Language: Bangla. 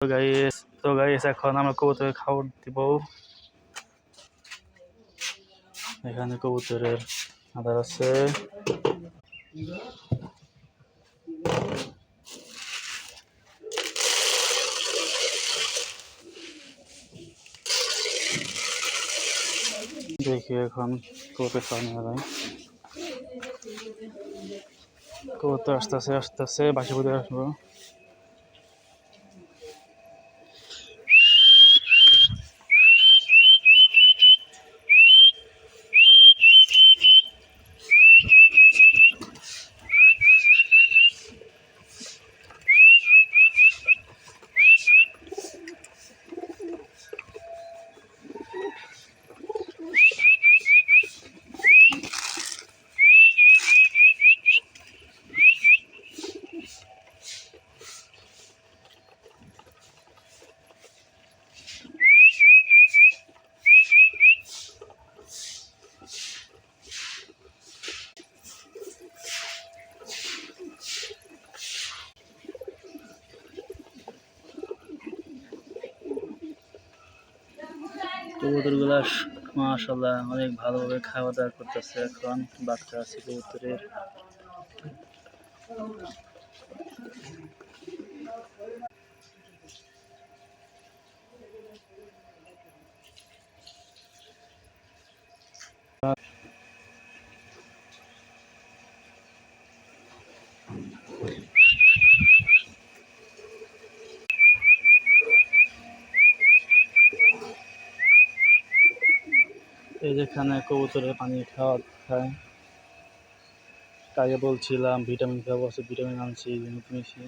তো গাইস এখন আমরা কবুতরের খাবার দিব। এখানে কবুতরের আদার আছে। দেখি এখন কবুতর খাওয়ানো যায়। কবুতর আসতেছে বাসা বুঝে আসবো। কবুতরগুলা মাশাআল্লাহ অনেক ভালোভাবে খাওয়া দাওয়া করতেছে। এখন বাচ্চা আছে কবুতরের। এই যেখানে কবুতরের পানি খায়। আগে বলছিলাম ভিটামিন খাবো, ভিটামিন আনছি, নিয়েছি।